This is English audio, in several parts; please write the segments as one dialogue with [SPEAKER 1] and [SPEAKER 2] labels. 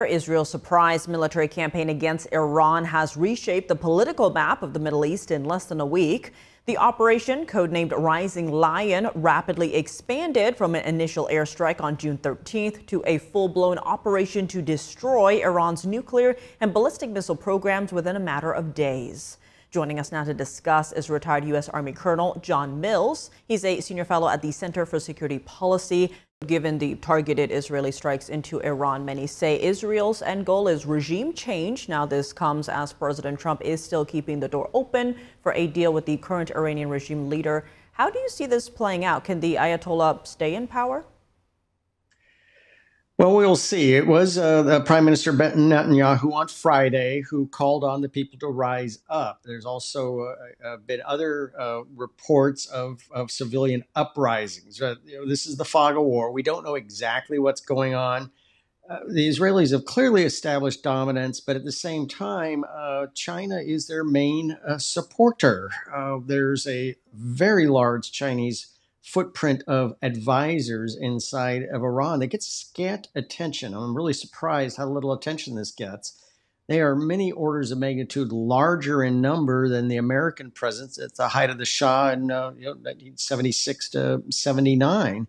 [SPEAKER 1] Israel's surprise military campaign against Iran has reshaped the political map of the Middle East in less than a week. The operation, codenamed Rising Lion, rapidly expanded from an initial airstrike on June 13th to a full-blown operation to destroy Iran's nuclear and ballistic missile programs within a matter of days. Joining us now to discuss is retired U.S. Army Colonel John Mils. He's a senior fellow at the Center for Security Policy. Given the targeted Israeli strikes into Iran, many say Israel's end goal is regime change. Now, this comes as President Trump is still keeping the door open for a deal with the current Iranian regime leader. How do you see this playing out? Can the Ayatollah stay in power?
[SPEAKER 2] Well, we'll see. It was the Prime Minister Netanyahu on Friday who called on the people to rise up. There's also been other reports of civilian uprisings. This is the fog of war. We don't know exactly what's going on. The Israelis have clearly established dominance, but at the same time, China is their main supporter. There's a very large Chinese footprint of advisors inside of Iran. They get scant attention. I'm really surprised how little attention this gets. They are many orders of magnitude larger in number than the American presence at the height of the Shah in 1976 to 79.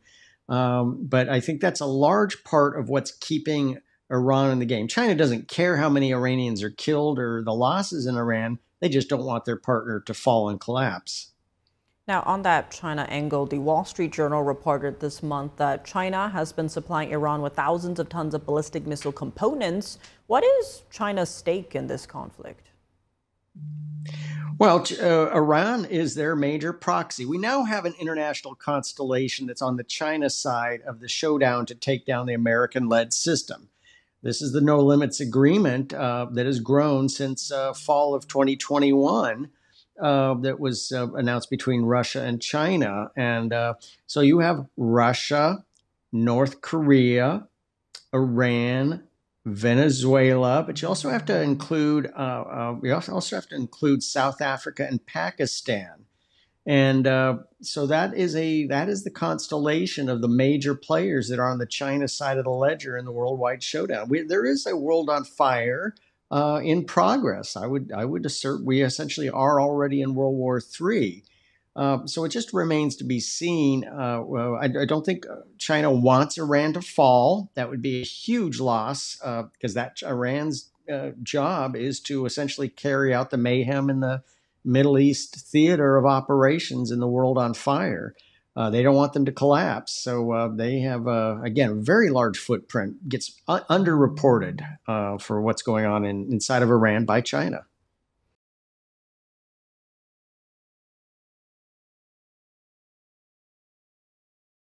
[SPEAKER 2] But I think that's a large part of what's keeping Iran in the game. China doesn't care how many Iranians are killed or the losses in Iran. They just don't want their partner to fall and collapse.
[SPEAKER 1] Now, on that China angle, the Wall Street Journal reported this month that China has been supplying Iran with thousands of tons of ballistic missile components. What is China's stake in this conflict?
[SPEAKER 2] Well, Iran is their major proxy. We now have an international constellation that's on the China side of the showdown to take down the American-led system. This is the No Limits Agreement that has grown since fall of 2021. That was announced between Russia and China. And so you have Russia, North Korea, Iran, Venezuela, but you also have to include South Africa and Pakistan. And so that is the constellation of the major players that are on the China side of the ledger in the worldwide showdown. There is a world on fire in progress. I would assert we essentially are already in World War III. So it just remains to be seen. I don't think China wants Iran to fall. That would be a huge loss because that Iran's job is to essentially carry out the mayhem in the Middle East theater of operations in the world on fire. They don't want them to collapse. So they have, again, a very large footprint, gets underreported for what's going on inside of Iran by China.